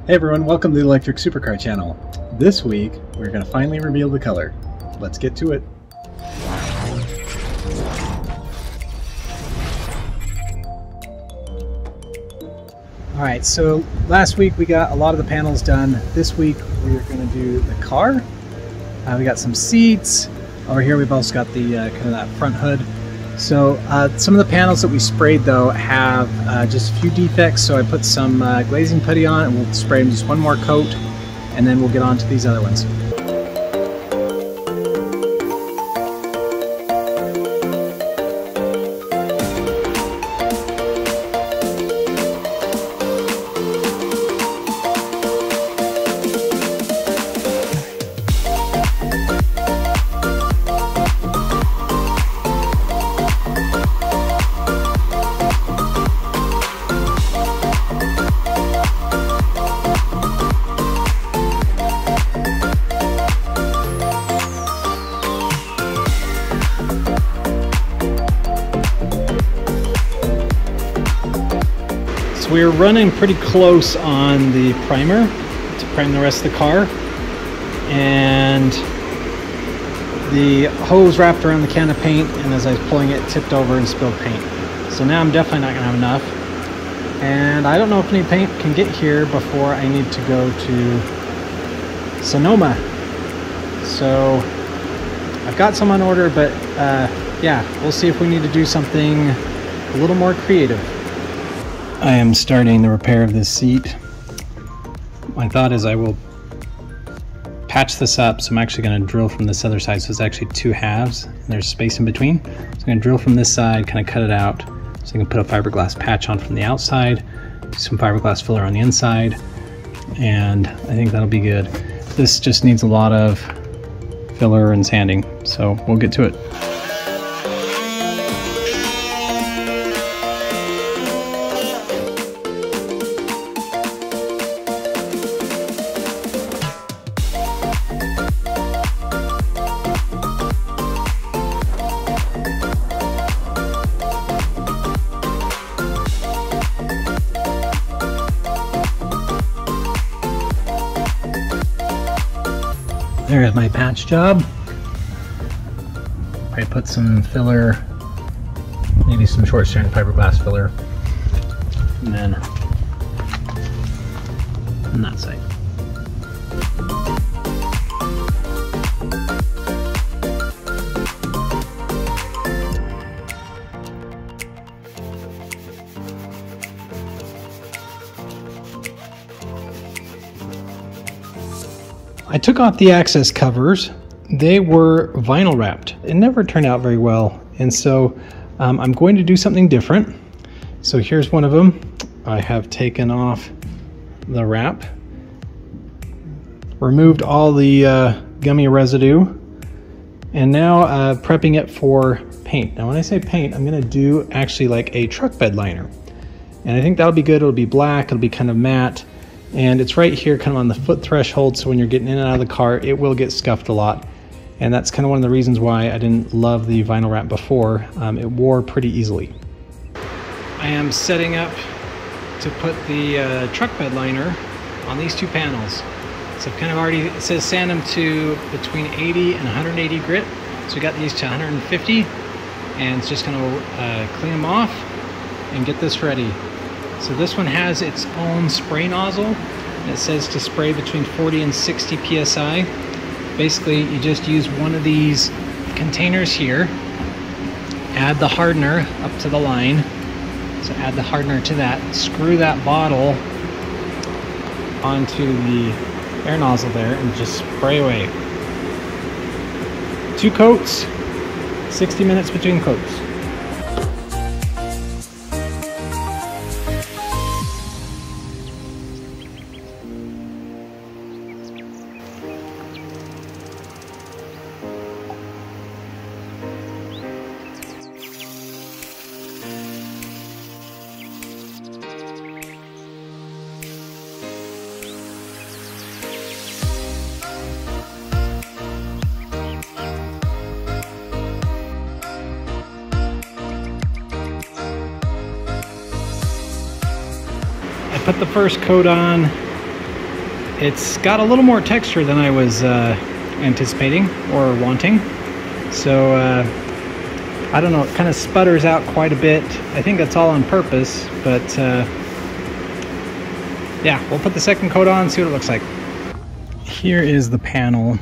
Hey everyone, welcome to the Electric Supercar channel. This week, we're going to finally reveal the color. Let's get to it. Alright, so last week we got a lot of the panels done. This week we're going to do the car. We got some seats. Over here we've also got the kind of that front hood. So some of the panels that we sprayed though have just a few defects, so I put some glazing putty on and we'll spray them just one more coat and then we'll get on to these other ones. We're running pretty close on the primer to prime the rest of the car, and the hose wrapped around the can of paint, and as I was pulling it, tipped over and spilled paint. So now I'm definitely not gonna have enough, and I don't know if any paint can get here before I need to go to Sonoma. So I've got some on order, but yeah, we'll see if we need to do something a little more creative. I am starting the repair of this seat. My thought is I will patch this up, so I'm actually going to drill from this other side. So it's actually two halves and there's space in between. So I'm going to drill from this side, kind of cut it out so I can put a fiberglass patch on from the outside, do some fiberglass filler on the inside, and I think that'll be good. This just needs a lot of filler and sanding, so we'll get to it. There's my patch job. I put some filler, maybe some short strand fiberglass filler, and then on that side. I took off the access covers. They were vinyl wrapped. It never turned out very well, and so I'm going to do something different. So here's one of them. I have taken off the wrap, removed all the gummy residue, and now prepping it for paint. Now when I say paint, I'm gonna do actually like a truck bed liner, and I think that'll be good. It'll be black, it'll be kind of matte, and it's right here kind of on the foot threshold, so when you're getting in and out of the car, it will get scuffed a lot. And that's kind of one of the reasons why I didn't love the vinyl wrap before. It wore pretty easily. I am setting up to put the truck bed liner on these two panels. So I've kind of already, it says sand them to between 80 and 180 grit. So we got these to 150, and it's just gonna clean them off and get this ready. So this one has its own spray nozzle, and it says to spray between 40 and 60 psi. Basically, you just use one of these containers here, add the hardener up to the line, so add the hardener to that, screw that bottle onto the air nozzle there, and just spray away. 2 coats, 60 minutes between coats. I put the first coat on, It's got a little more texture than I was anticipating or wanting. So I don't know, it kind of sputters out quite a bit. I think that's all on purpose, but yeah, we'll put the second coat on and see what it looks like. Here is the panel.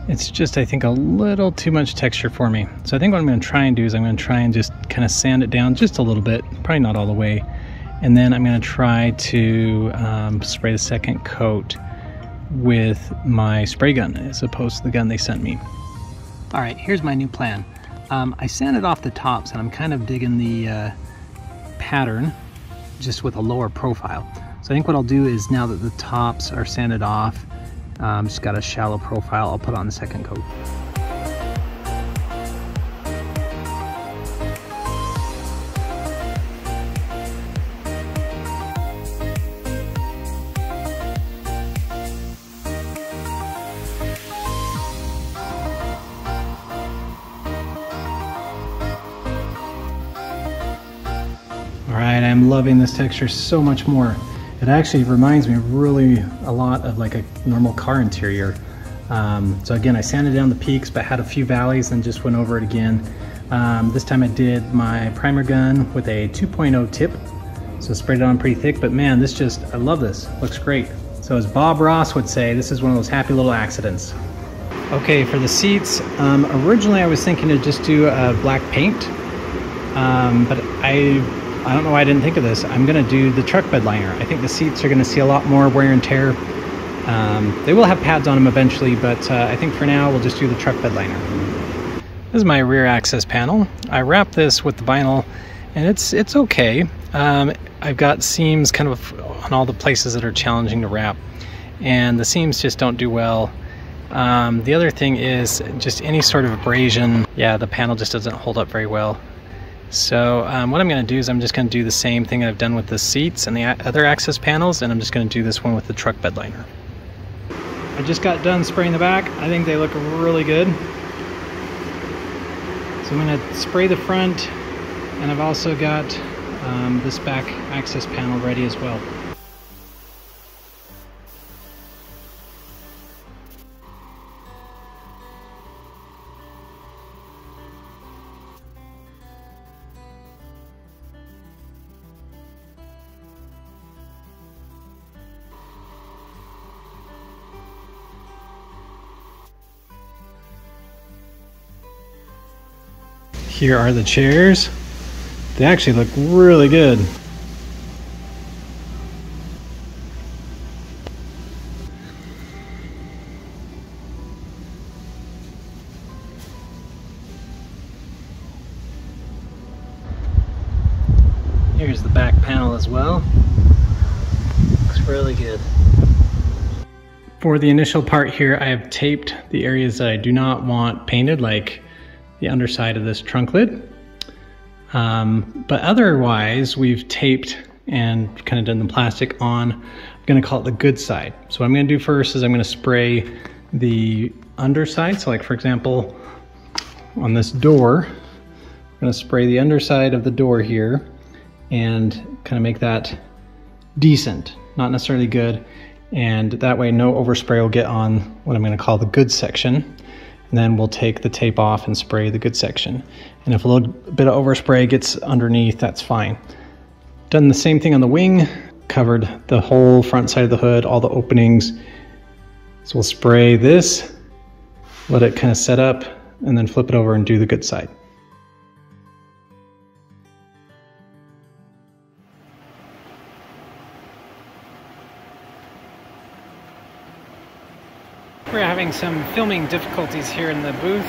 It's just, I think, a little too much texture for me. So I think what I'm going to try and do is I'm going to try and just kind of sand it down just a little bit, probably not all the way. And then I'm going to try to spray the second coat with my spray gun as opposed to the gun they sent me. All right, here's my new plan. I sanded off the tops and I'm kind of digging the pattern just with a lower profile. So I think what I'll do is, now that the tops are sanded off, just got a shallow profile, I'll put on the second coat. All right, I'm loving this texture so much more. It actually reminds me really a lot of like a normal car interior. So again, I sanded down the peaks, but had a few valleys and just went over it again. This time I did my primer gun with a 2.0 tip. So sprayed it on pretty thick, but man, this just, I love this, looks great. So as Bob Ross would say, this is one of those happy little accidents. Okay, for the seats, originally I was thinking to just do black paint, but I don't know why I didn't think of this. I'm gonna do the truck bed liner. I think the seats are gonna see a lot more wear and tear. They will have pads on them eventually, but I think for now we'll just do the truck bed liner. This is my rear access panel. I wrapped this with the vinyl and it's okay. I've got seams kind of on all the places that are challenging to wrap, and the seams just don't do well. The other thing is just any sort of abrasion. Yeah, the panel just doesn't hold up very well. So what I'm going to do is I'm just going to do the same thing I've done with the seats and the other access panels, and I'm just going to do this one with the truck bed liner. I just got done spraying the back. I think they look really good. So I'm going to spray the front, and I've also got this back access panel ready as well. Here are the chairs. They actually look really good. Here's the back panel as well. Looks really good. For the initial part here, I have taped the areas that I do not want painted, like the underside of this trunk lid. But otherwise, we've taped and kind of done the plastic on, I'm gonna call it the good side. So what I'm gonna do first is I'm gonna spray the underside. So like for example, on this door, I'm gonna spray the underside of the door here and kind of make that decent, not necessarily good. And that way no overspray will get on what I'm gonna call the good section. And then we'll take the tape off and spray the good section. And if a little bit of overspray gets underneath, that's fine. Done the same thing on the wing, covered the whole front side of the hood, all the openings. So we'll spray this, let it kind of set up, and then flip it over and do the good side. We're having some filming difficulties here in the booth,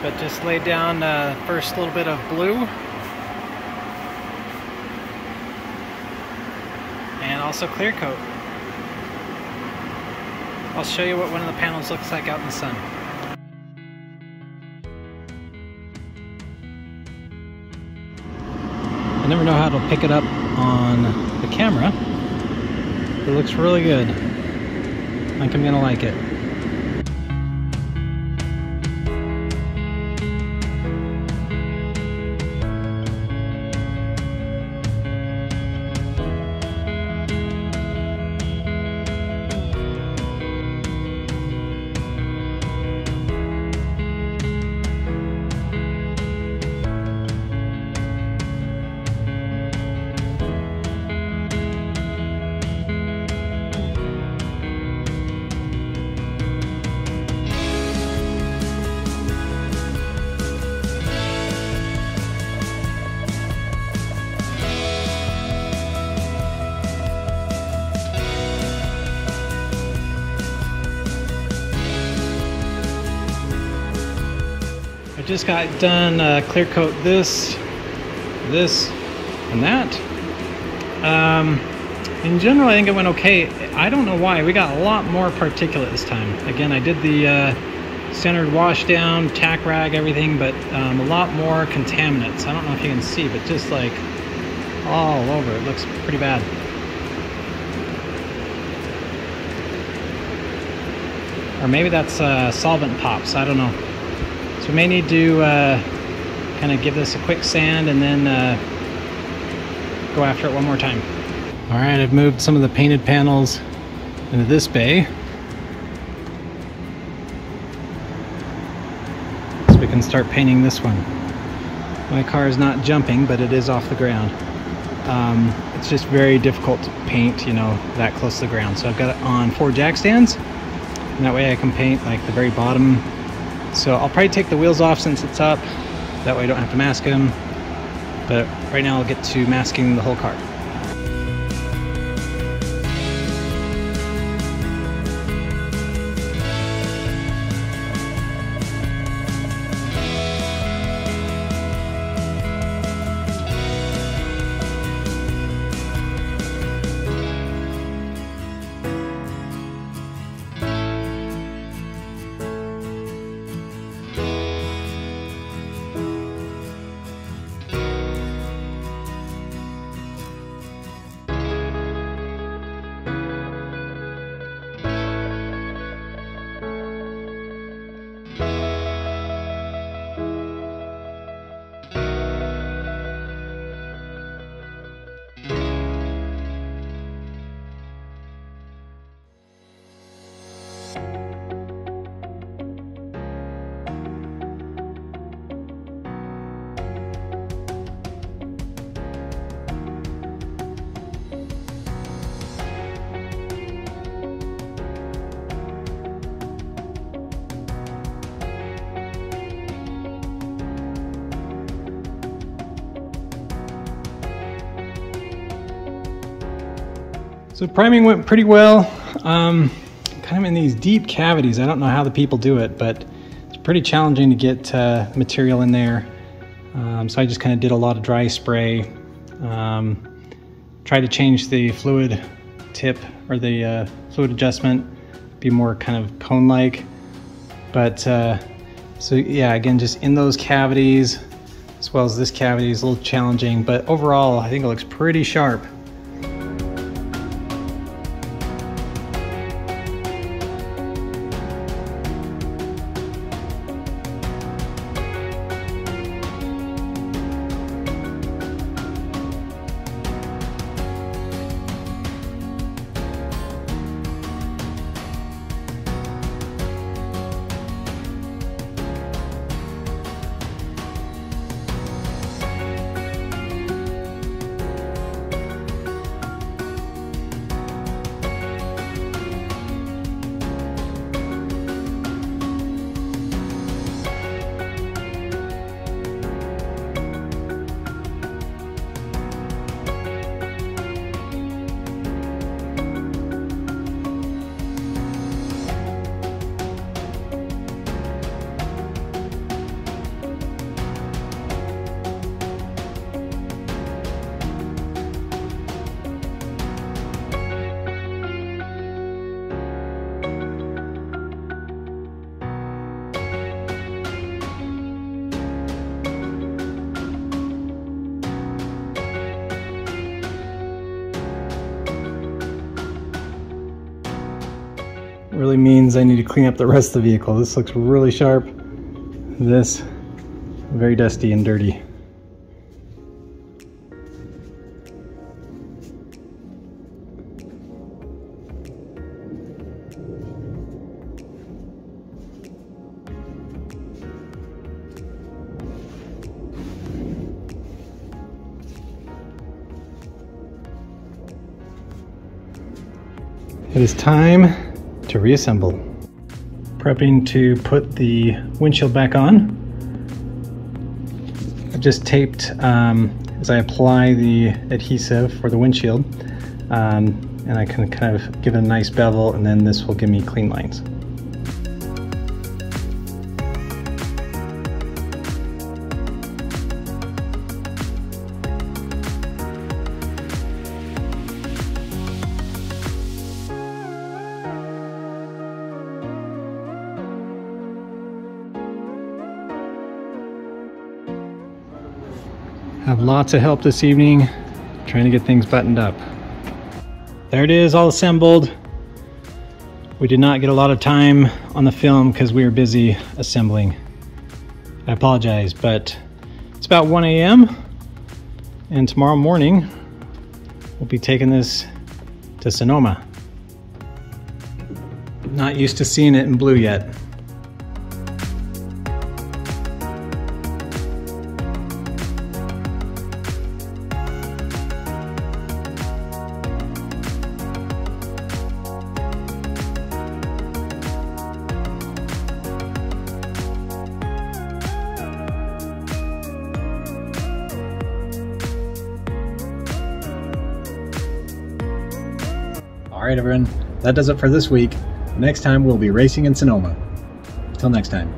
but just laid down first little bit of blue and also clear coat. I'll show you what one of the panels looks like out in the sun. I never know how to pick it up on the camera. It looks really good. I think I'm gonna like it. just got done clear coat this, and that. In general, I think it went okay. I don't know why. We got a lot more particulate this time. Again, I did the standard wash down, tack rag, everything, but a lot more contaminants. I don't know if you can see, but just like all over. It looks pretty bad. Or maybe that's solvent pops. I don't know. So we may need to kind of give this a quick sand and then go after it one more time. All right, I've moved some of the painted panels into this bay, so we can start painting this one. My car is not jumping, but it is off the ground. It's just very difficult to paint, you know, that close to the ground. So I've got it on 4 jack stands, and that way I can paint like the very bottom. So I'll probably take the wheels off since it's up. That way I don't have to mask them. But right now I'll get to masking the whole car. So priming went pretty well. Kind of in these deep cavities. I don't know how the people do it, but it's pretty challenging to get material in there. So I just kind of did a lot of dry spray. Tried to change the fluid tip or the fluid adjustment, be more kind of cone-like. But so yeah, again, just in those cavities, as well as this cavity is a little challenging, but overall I think it looks pretty sharp. Really means I need to clean up the rest of the vehicle. This looks really sharp. This, very dusty and dirty. It is time to reassemble. Prepping to put the windshield back on. I've just taped as I apply the adhesive for the windshield, and I can kind of give it a nice bevel, and then this will give me clean lines. Have lots of help this evening, trying to get things buttoned up. There it is, all assembled. We did not get a lot of time on the film because we were busy assembling. I apologize, but it's about 1 a.m. and tomorrow morning we'll be taking this to Sonoma. Not used to seeing it in blue yet. All right, everyone, that does it for this week. Next time we'll be racing in Sonoma. Till next time.